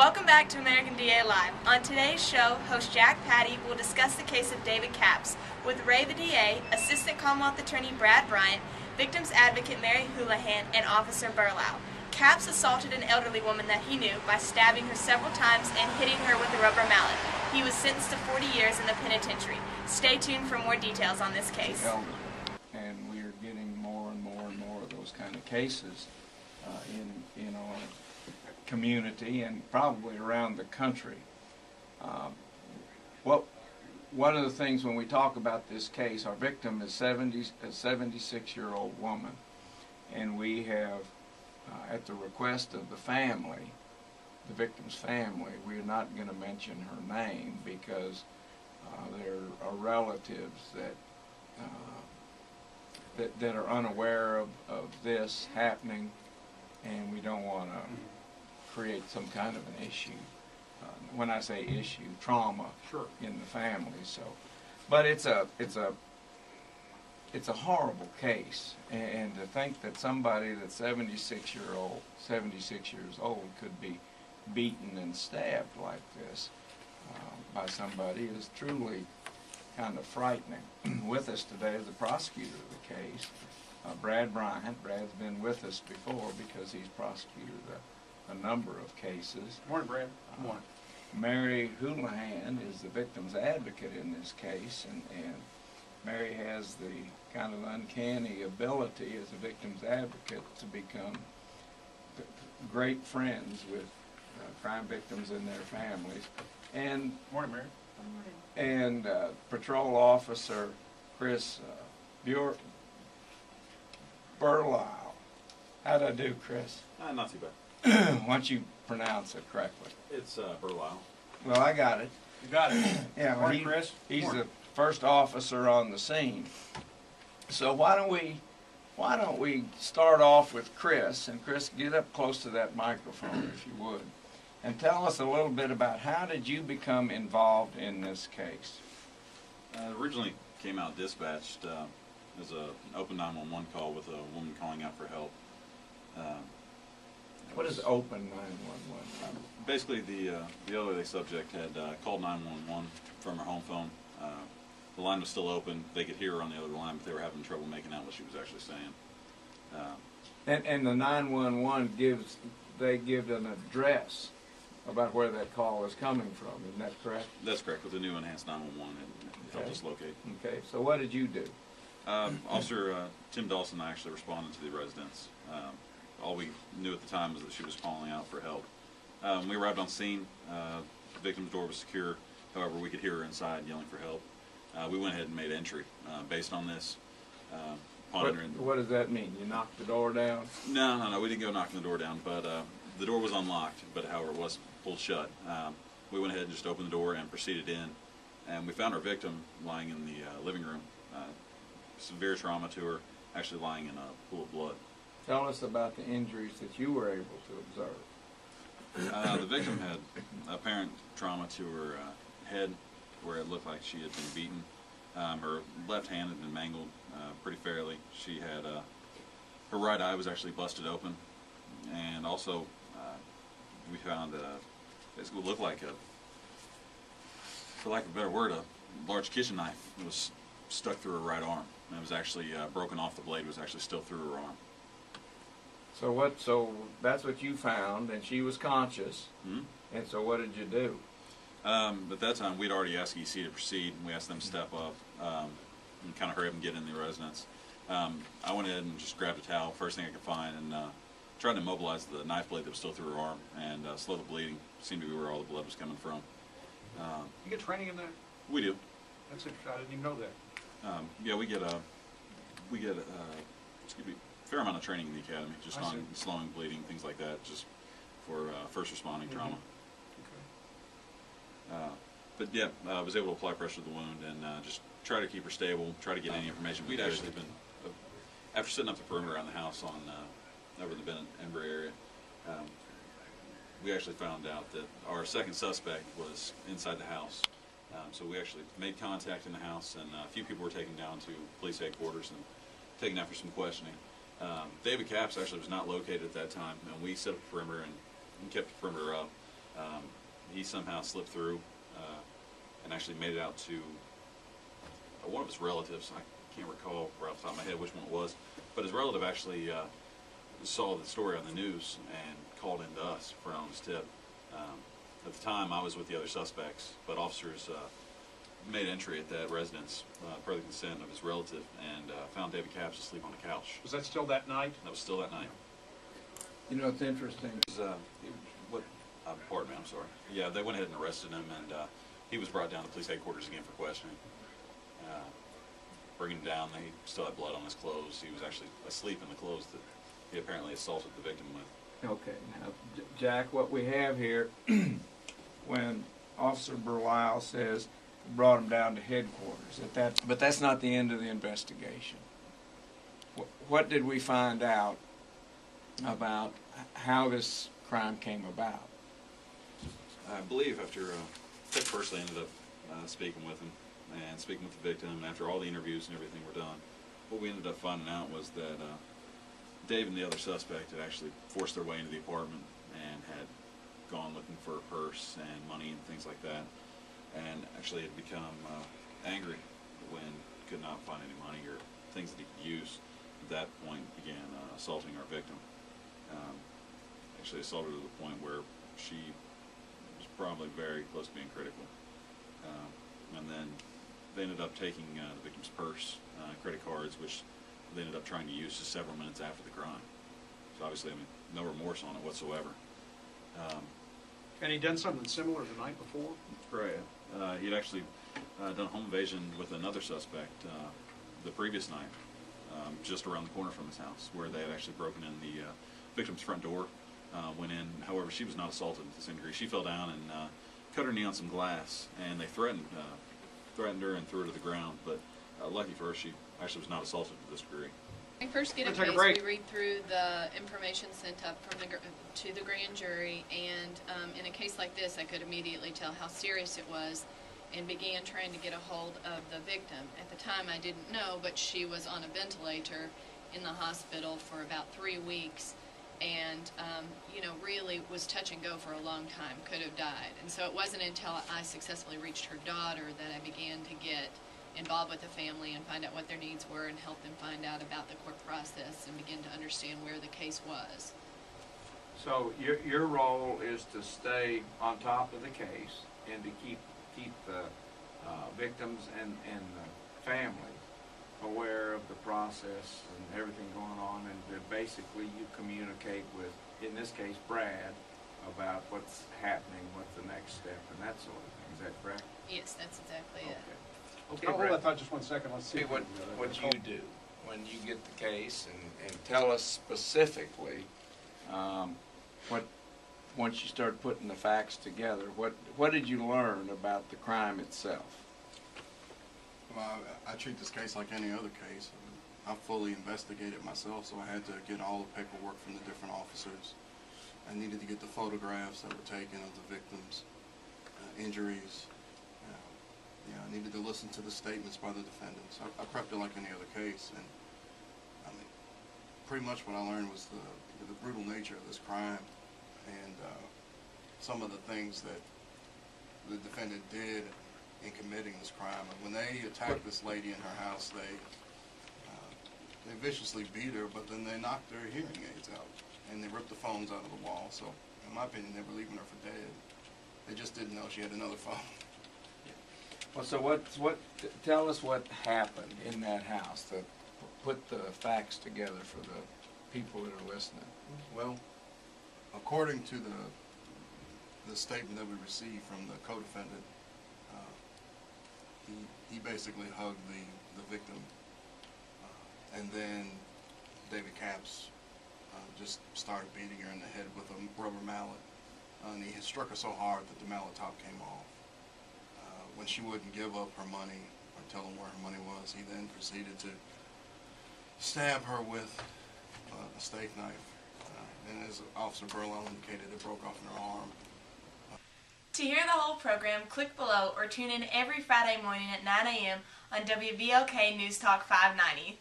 Welcome back to American DA Live. On today's show, host Jack Patty will discuss the case of David Capps with Ray the DA, Assistant Commonwealth Attorney Brad Bryant, Victims Advocate Mary Houlihan, and Officer Burlow. Capps assaulted an elderly woman that he knew by stabbing her several times and hitting her with a rubber mallet. He was sentenced to 40 years in the penitentiary. Stay tuned for more details on this case. And we are getting more and more and more of those kind of cases in our community and probably around the country. One of the things when we talk about this case, our victim is a 76-year-old woman, and we have, at the request of the family, the victim's family, we're not going to mention her name because there are relatives that are unaware of this happening, and we don't want to create some kind of an issue. When I say issue, trauma in the family. So, but it's a horrible case, and to think that somebody that's 76 years old could be beaten and stabbed like this by somebody is truly kind of frightening. With us today is the prosecutor of the case, Brad Bryant. Brad's been with us before because he's prosecuted a number of cases. Morning, Brad. Good morning. Mary Houlihan is the victim's advocate in this case, and Mary has the kind of uncanny ability as a victim's advocate to become great friends with crime victims and their families. And Morning, Mary. And Patrol Officer Chris Burlow. How'd I do, Chris? Not too bad. Why don't you pronounce it correctly? It's Burlow. Well, I got it. You got it. Yeah, well, Morning, Chris. He's Morning. the first officer on the scene. So why don't we start off with Chris? And Chris, get up close to that microphone if you would, and tell us a little bit about how did you become involved in this case? Originally came out dispatched as an open 911 call with a woman calling out for help. What is open 911? Basically, the elderly subject had called 911 from her home phone. The line was still open. They could hear her on the other line, but they were having trouble making out what she was actually saying. And the 911 gives an address about where that call is coming from. Isn't that correct? That's correct. With the new enhanced 911, it helped us locate. Okay. So what did you do? Officer Tim Dawson and I actually responded to the residence. All we knew at the time was that she was calling out for help. We arrived on scene. The victim's door was secure. However, we could hear her inside yelling for help. We went ahead and made entry based on this. What does that mean? You knocked the door down? No, we didn't go knocking the door down, but the door was unlocked, but however, it was pulled shut. We went ahead and just opened the door and proceeded in, and we found our victim lying in the living room. Severe trauma to her, actually lying in a pool of blood. Tell us about the injuries that you were able to observe. The victim had apparent trauma to her head, where it looked like she had been beaten. Her left hand had been mangled pretty fairly. She had her right eye was actually busted open, and also we found it looked like for lack of a better word, a large kitchen knife. It was stuck through her right arm, and it was actually broken off. The blade was actually still through her arm. So that's what you found, and she was conscious. Mm-hmm. And so what did you do? At that time, we'd already asked EC to proceed, and we asked them to step up and kind of hurry up and get in the residence. I went ahead and just grabbed a towel, first thing I could find, and tried to immobilize the knife blade that was still through her arm and slow the bleeding. Seemed to be where all the blood was coming from. You get training in that? We do. That's interesting. I didn't even know that. Yeah, we get a fair amount of training in the academy, just on slowing bleeding, things like that, just for first responding trauma. Okay. But yeah, I was able to apply pressure to the wound and just try to keep her stable, try to get any information. We'd actually been, after setting up the perimeter around the house on over the Bennett-Embry area, we actually found out that our second suspect was inside the house. So we actually made contact in the house, and a few people were taken down to police headquarters and taken out for some questioning. David Capps actually was not located at that time, and we set up a perimeter and kept the perimeter up. He somehow slipped through and actually made it out to one of his relatives. I can't recall right off the top of my head which one it was, but his relative actually saw the story on the news and called in to us for an honest tip. At the time, I was with the other suspects, but officers made entry at that residence per the consent of his relative and found David Capps asleep on the couch. Was that still that night? That was still that night. You know, it's interesting. Pardon me, I'm sorry. Yeah, they went ahead and arrested him, and he was brought down to police headquarters again for questioning. Bringing him down, they still had blood on his clothes. He was actually asleep in the clothes that he apparently assaulted the victim with. Okay, now, Jack, what we have here, when Officer Berlisle says brought him down to headquarters, but that's not the end of the investigation. What did we find out about how this crime came about? I believe after Ted personally ended up speaking with him and speaking with the victim, and after all the interviews and everything were done, what we ended up finding out was that Dave and the other suspect had actually forced their way into the apartment and had gone looking for a purse and money and things like that, and actually had become angry when could not find any money or things that he could use. At that point began assaulting our victim. Actually assaulted her to the point where she was probably very close to being critical. And then they ended up taking the victim's purse, credit cards, which they ended up trying to use just several minutes after the crime. So obviously, I mean, no remorse on it whatsoever. And he'd done something similar the night before? Right. He'd actually done a home invasion with another suspect the previous night, just around the corner from his house, where they had actually broken in the victim's front door, went in. However, she was not assaulted to the same degree. She fell down and cut her knee on some glass, and they threatened her and threw her to the ground. But lucky for her, she actually was not assaulted to this degree. When we first get a We'll take a case, break. we read through the information sent up from to the grand jury, and in a case like this, I could immediately tell how serious it was and began trying to get a hold of the victim. At the time, I didn't know, but she was on a ventilator in the hospital for about 3 weeks, and really was touch and go for a long time, could have died. And so it wasn't until I successfully reached her daughter that I began to get involved with the family and find out what their needs were and help them find out about the court process and begin to understand where the case was. So your role is to stay on top of the case and to keep the victims and the family aware of the process and everything going on, and that basically you communicate with, in this case, Brad, about what's happening, what's the next step, and that sort of thing. Is that correct? Yes, that's exactly it. Okay, Hold Brad. that thought just 1 second. Let's see. See what you do when you get the case, and tell us specifically what, once you start putting the facts together, what did you learn about the crime itself? Well, I treat this case like any other case. I fully investigated myself, so I had to get all the paperwork from the different officers. I needed to get the photographs that were taken of the victims' injuries. I needed to listen to the statements by the defendants. I prepped it like any other case, and I mean, pretty much what I learned was the brutal nature of this crime and some of the things that the defendant did in committing this crime. And when they attacked this lady in her house, they viciously beat her, but then they knocked her hearing aids out, and they ripped the phones out of the wall. So, in my opinion, they were leaving her for dead. They just didn't know she had another phone. Well, so tell us what happened in that house, to put the facts together for the people that are listening. Well, according to the statement that we received from the co-defendant, he basically hugged the victim, and then David Capps just started beating her in the head with a rubber mallet, and he had struck her so hard that the mallet top came off. When she wouldn't give up her money or tell him where her money was, he then proceeded to stab her with a steak knife, and as Officer Berlisle indicated, it broke off in her arm. To hear the whole program, click below or tune in every Friday morning at 9 a.m. on WVLK News Talk 590.